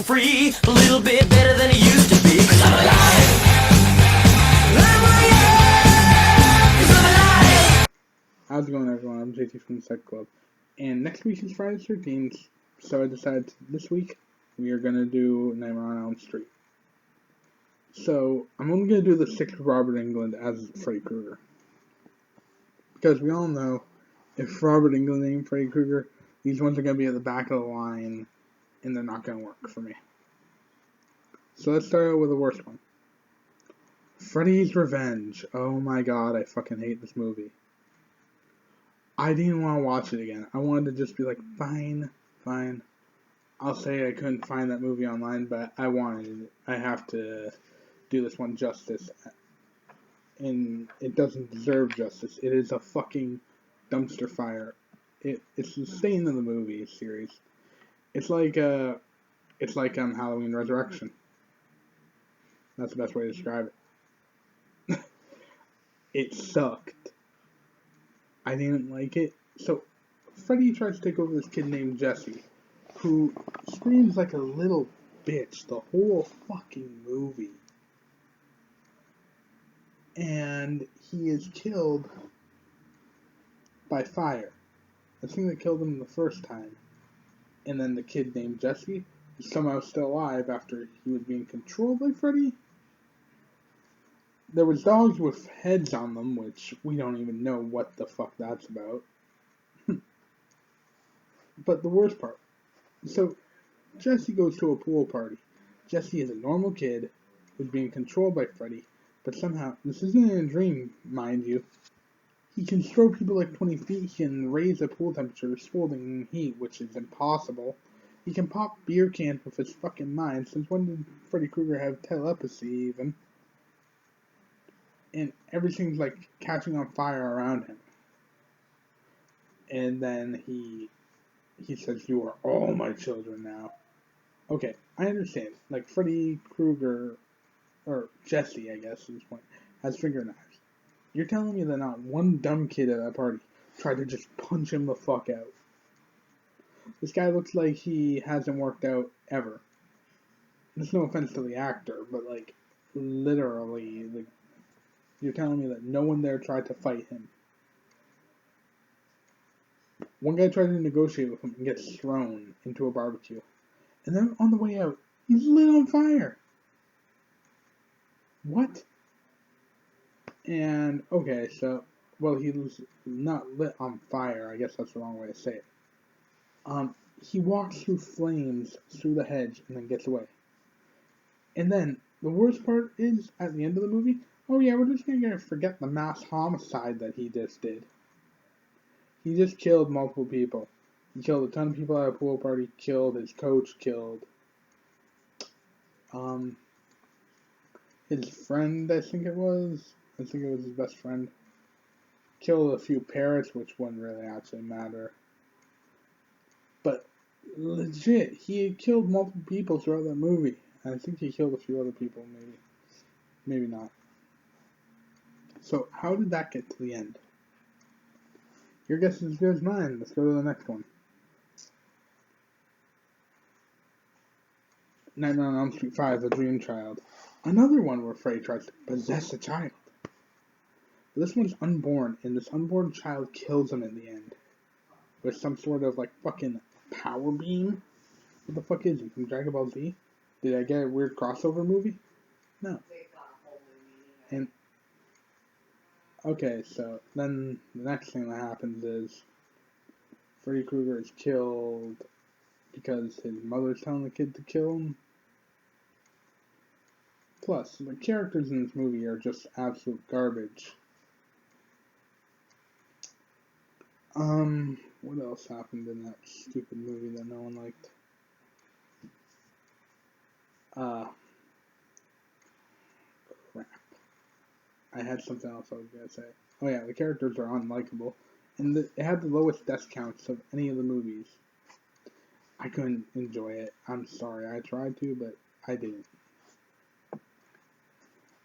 free, a little bit better than it used to be. 'Cause I'm alive. I'm alive. 'Cause I'm alive. How's it going, everyone? I'm JT from the Psych Club, and next week is Friday the 13th, so I decided this week we are going to do Nightmare on Elm Street. So, I'm only going to do the 6th Robert Englund as Freddy Krueger. Because we all know, if Robert Englund ain't Freddy Krueger, these ones are going to be at the back of the line, and they're not going to work for me. So let's start out with the worst one. Freddy's Revenge. Oh my god, I fucking hate this movie. I didn't want to watch it again. I wanted to just be like, fine. I'll say I couldn't find that movie online, but I wanted it. I have to do this one justice. And it doesn't deserve justice. It is a fucking dumpster fire. It's the stain of the movie series. It's like Halloween Resurrection. That's the best way to describe it. It sucked. I didn't like it. So, Freddy tries to take over this kid named Jesse, who screams like a little bitch the whole fucking movie. And he is killed by fire. The thing that killed him the first time. And then the kid named Jesse is somehow still alive after he was being controlled by Freddy. There was dogs with heads on them, which we don't even know what the fuck that's about. But the worst part. So, Jesse goes to a pool party. Jesse is a normal kid who's being controlled by Freddy, but somehow, this isn't in a dream, mind you. He can throw people like 20 feet, he can raise the pool temperature to scalding heat, which is impossible. He can pop beer cans with his fucking mind, since when did Freddy Krueger have telepathy even? And everything's like catching on fire around him. And then he says, "You are all my children now." Okay, I understand. Like, Freddy Krueger, or Jesse, I guess, at this point, has finger knives. You're telling me that not one dumb kid at that party tried to just punch him the fuck out? This guy looks like he hasn't worked out ever. There's no offense to the actor, but, like, literally, like, you're telling me that no one there tried to fight him. One guy tried to negotiate with him and gets thrown into a barbecue. And then on the way out, he's lit on fire. What? And, okay, so, well, he was not lit on fire. I guess that's the wrong way to say it. He walks through flames through the hedge and then gets away. And then, the worst part is, at the end of the movie, oh yeah, we're just gonna forget the mass homicide that he just did. He just killed multiple people. He killed a ton of people at a pool party, killed his coach, killed his friend, I think it was his best friend. Killed a few parrots, which wouldn't really actually matter. But legit, he had killed multiple people throughout that movie. And I think he killed a few other people, maybe not. So, how did that get to the end? Your guess is as good as mine. Let's go to the next one. Nightmare on Elm Street 5, The Dream Child. Another one where Freddy tries to possess a child. But this one's unborn, and this unborn child kills him in the end. With some sort of, like, fucking power beam? What the fuck is he, from Dragon Ball Z? Did I get a weird crossover movie? No. And, okay, so then the next thing that happens is Freddy Krueger is killed because his mother's telling the kid to kill him. Plus, the characters in this movie are just absolute garbage. What else happened in that stupid movie that no one liked? Crap. I had something else I was gonna say. Oh yeah, the characters are unlikable, and it had the lowest death counts of any of the movies. I couldn't enjoy it. I'm sorry, I tried to, but I didn't.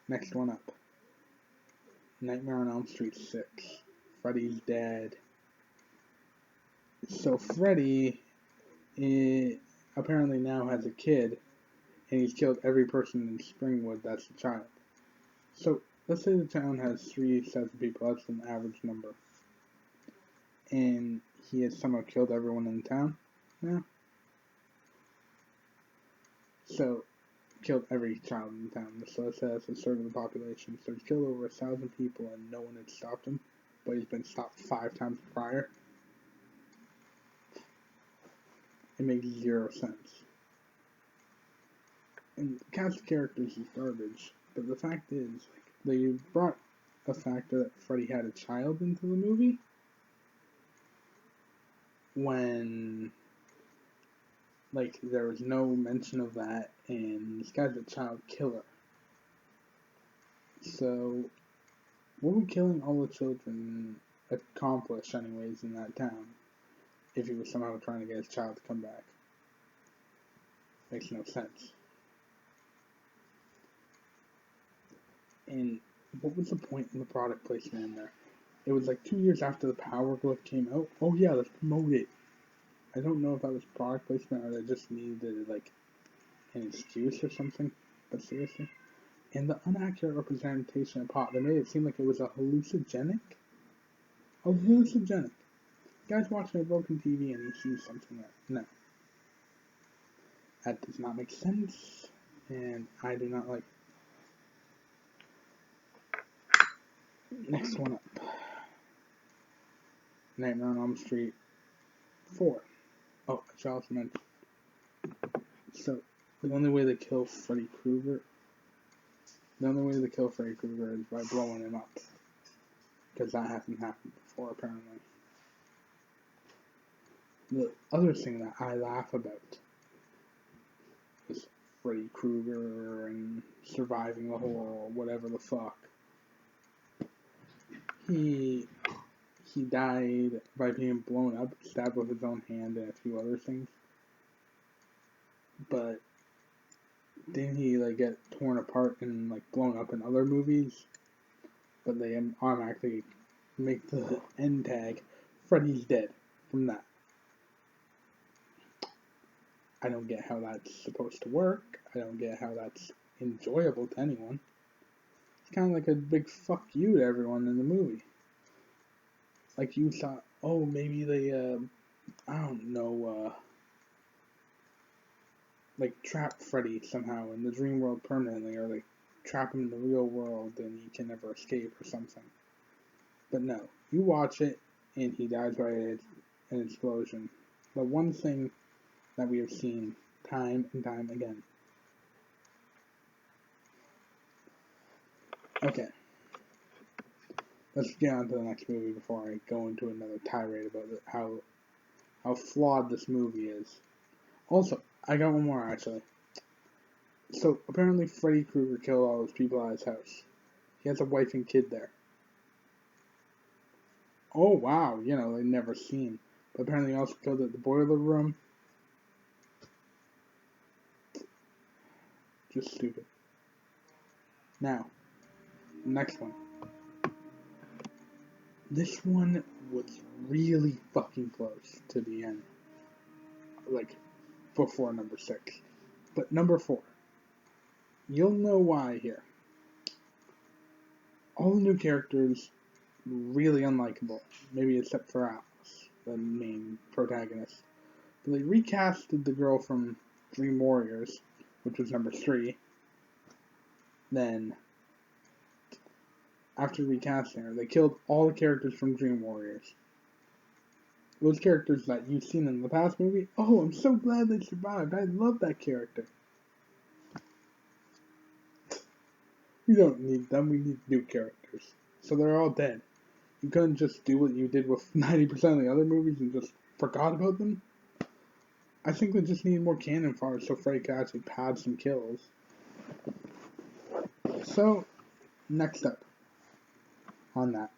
Next one up. Nightmare on Elm Street 6. Freddy's dead. So Freddy apparently now has a kid and he's killed every person in Springwood that's a child. So let's say the town has 3 sets of people. That's an average number, and he has somehow killed everyone in the town now. So killed every child in the town. So let's say that's a third of the population. So he's killed over 1,000 people, and no one had stopped him, but he's been stopped 5 times prior. It makes 0 sense. And the cast of characters is garbage, but the fact is, like, they brought a factor that Freddy had a child into the movie when, like, there was no mention of that, and this guy's a child killer. So, what would killing all the children accomplish, anyways, in that town, if he was somehow trying to get his child to come back? Makes no sense. And what was the point in the product placement in there? It was like 2 years after the Power Glove came out. Oh yeah, let's promote it. I don't know if that was product placement or they just needed like an excuse or something. But seriously. And the inaccurate representation of pot, they made it seem like it was a hallucinogenic. A hallucinogenic. Guys watching a broken TV and he sees something that no. That does not make sense. And I do not like it. Next one up. Nightmare on Elm Street 4. Oh, I should also mention. So, the only way to kill Freddy Krueger is by blowing him up. Because that hasn't happened before, apparently. The other thing that I laugh about is Freddy Krueger and surviving the whole whatever the fuck. He died by being blown up, stabbed with his own hand, and a few other things. But didn't he like get torn apart and like blown up in other movies? But they automatically make the end tag Freddy's dead from that. I don't get how that's supposed to work. I don't get how that's enjoyable to anyone. It's kind of like a big fuck you to everyone in the movie. Like you thought, oh, maybe they, I don't know, like trap Freddy somehow in the dream world permanently, or like trap him in the real world and he can never escape or something. But no, you watch it and he dies by an explosion. The one thing that we have seen time and time again. Okay. Let's get on to the next movie before I go into another tirade about how flawed this movie is. Also, I got one more actually. So apparently Freddy Krueger killed all those people at his house. He has a wife and kid there. Oh wow, you know, they've never seen. But apparently he also killed at the boiler room. Just stupid. Now, next one. This one was really fucking close to the end. Like, before number 6. But number 4. You'll know why here. All the new characters, really unlikable. Maybe except for Alice, the main protagonist. But they recasted the girl from Dream Warriors, which was number 3. Then, after recasting her, they killed all the characters from Dream Warriors. Those characters that you've seen in the past movie, oh, I'm so glad they survived. I love that character. We don't need them, we need new characters. So they're all dead. You couldn't just do what you did with 90% of the other movies and just forgot about them? I think they just need more cannon fodder so Freddy could actually pad some kills. So, next up on that.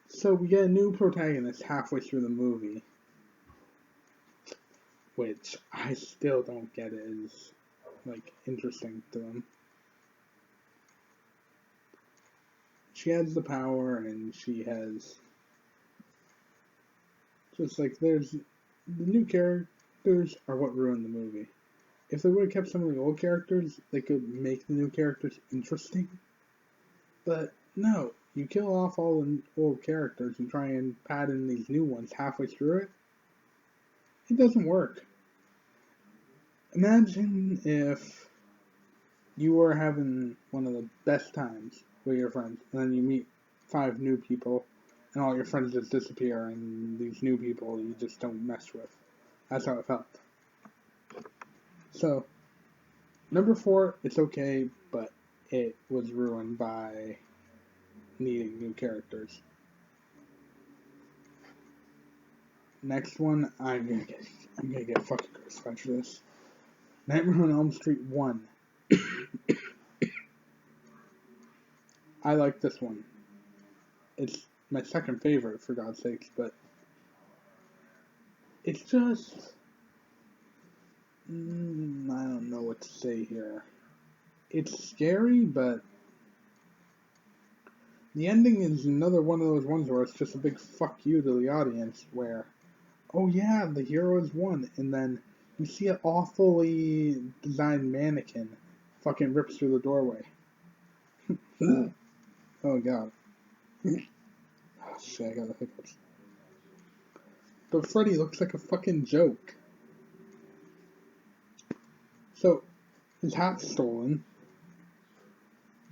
So we get a new protagonist halfway through the movie, which I still don't get is, like, interesting to them. She has the power and she has, just like, there's the new character, characters are what ruined the movie. If they would have kept some of the old characters, they could make the new characters interesting. But no, you kill off all the old characters and try and pad in these new ones halfway through it. It doesn't work. Imagine if you were having one of the best times with your friends, and then you meet 5 new people, and all your friends just disappear, and these new people you just don't mess with. That's how it felt. So, number 4, it's okay, but it was ruined by needing new characters. Next one, I'm gonna get fucking crucified for this. Nightmare on Elm Street 1. I like this one. It's my second favorite, for God's sakes, but it's just... I don't know what to say here. It's scary, but the ending is another one of those ones where it's just a big fuck you to the audience, where, oh yeah, the hero has won, and then you see an awfully designed mannequin fucking rips through the doorway. Oh god. Oh shit, I got the hiccups. But Freddy looks like a fucking joke. So, his hat's stolen.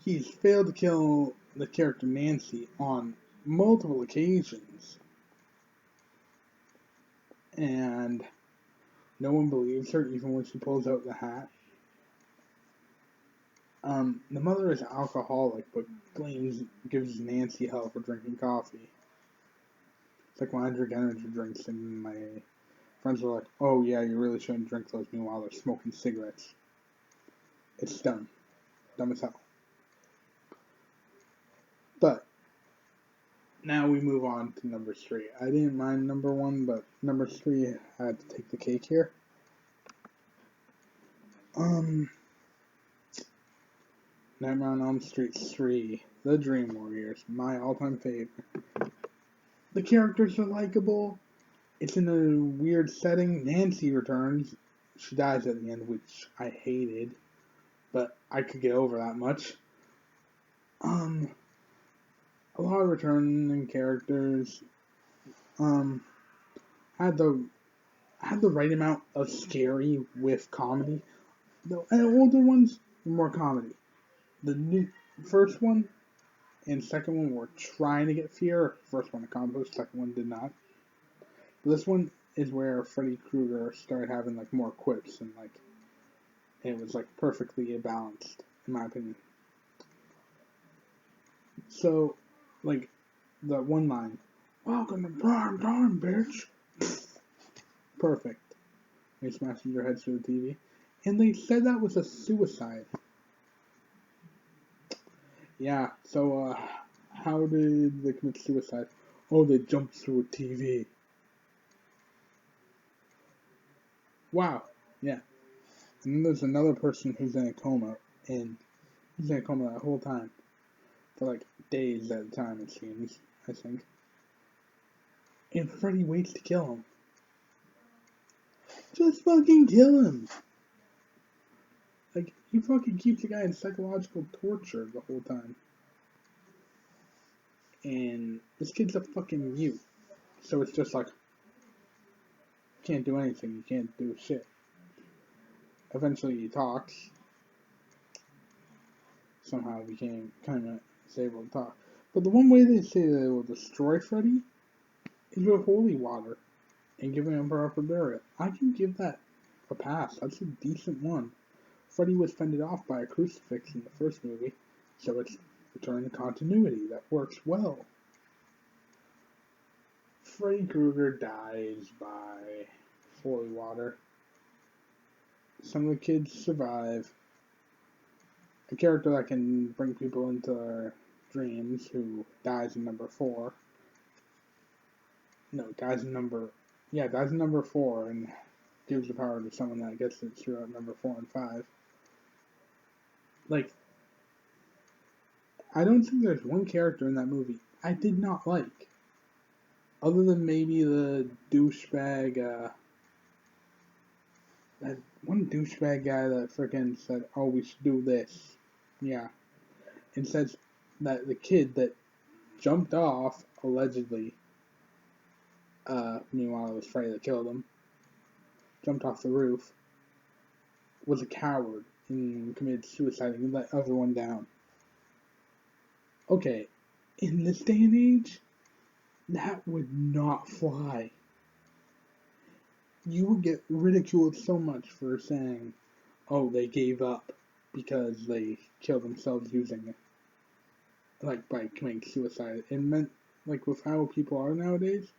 He's failed to kill the character Nancy on multiple occasions. And no one believes her, even when she pulls out the hat. The mother is alcoholic, but gives Nancy hell for drinking coffee. It's like when I drink energy drinks and my friends are like, oh yeah, you really shouldn't drink those, meanwhile they're smoking cigarettes. It's dumb. Dumb as hell. But, now we move on to number 3. I didn't mind number 1, but number 3 had to take the cake here. Nightmare on Elm Street 3, The Dream Warriors, my all-time favorite. The characters are likable. It's in a weird setting. Nancy returns. She dies at the end, which I hated, but I could get over that much. A lot of returning characters. Had the right amount of scary with comedy. The older ones were more comedy. The first one and second one were trying to get fear. First one accomplished, second one did not. But this one is where Freddy Krueger started having like more quips and like it was like perfectly balanced, in my opinion. So, like the one line, "Welcome to prime time, bitch." Perfect. They smashed their heads through the TV, and they said that was a suicide. Yeah, so, how did they commit suicide? Oh, they jumped through a TV. Wow, yeah. And then there's another person who's in a coma, and he's in a coma that whole time. For like days at a time, it seems, I think. And Freddy waits to kill him. Just fucking kill him! Like, he fucking keeps the guy in psychological torture the whole time. And this kid's a fucking mute. So it's just like, you can't do anything, you can't do shit. Eventually he talks. Somehow became kind of able to talk. But the one way they say they will destroy Freddy is with holy water and giving him proper burial. I can give that a pass. That's a decent one. Freddy was fended off by a crucifix in the first movie, so it's returning to continuity. That works well. Freddy Krueger dies by holy water. Some of the kids survive. A character that can bring people into their dreams who dies in number 4. No, dies in number 4 and gives the power to someone that gets it throughout number 4 and 5. Like, I don't think there's one character in that movie I did not like. Other than maybe the douchebag, that one douchebag guy that freaking said, "Oh, we should do this." Yeah, and says that the kid that jumped off allegedly, meanwhile it was Freddy that killed him, jumped off the roof, was a coward and committed suicide and let everyone down. Okay, in this day and age, that would not fly. You would get ridiculed so much for saying, "Oh, they gave up because they killed themselves using it." Like by committing suicide. It meant, like with how people are nowadays,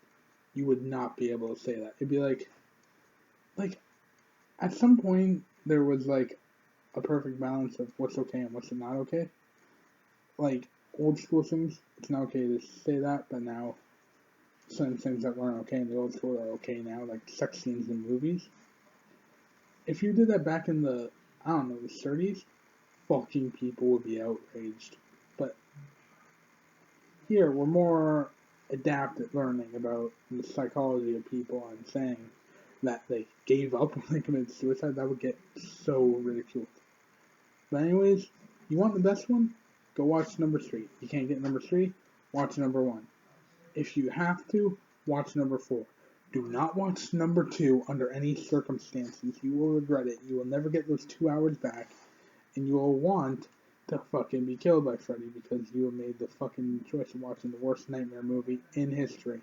you would not be able to say that. It'd be like at some point there was like a perfect balance of what's okay and what's not okay. Like old school things, it's not okay to say that, but now some things that weren't okay in the old school are okay now, like sex scenes in movies. If you did that back in the, I don't know, the 30s, fucking people would be outraged. But here, we're more adept at learning about the psychology of people and saying that they gave up when they committed suicide. That would get so ridiculed. But anyways, you want the best one? Go watch number 3. You can't get number 3? Watch number 1. If you have to, watch number 4. Do not watch number 2 under any circumstances. You will regret it. You will never get those 2 hours back. And you will want to fucking be killed by Freddy because you have made the fucking choice of watching the worst Nightmare movie in history.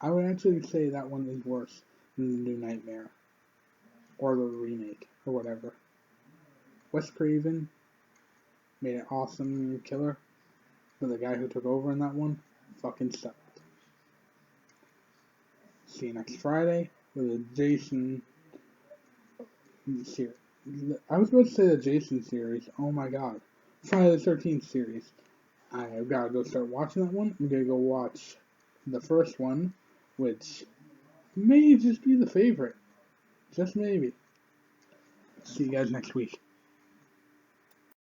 I would actually say that one is worse than the new Nightmare. Or the remake. Or whatever. Wes Craven made an awesome killer. But the guy who took over in that one fucking sucked. See you next Friday with a Jason series. I was about to say the Jason series. Oh my god. Friday the 13th series. I've got to go start watching that one. I'm going to go watch the first one, which may just be the favorite. Just maybe. See you guys next week.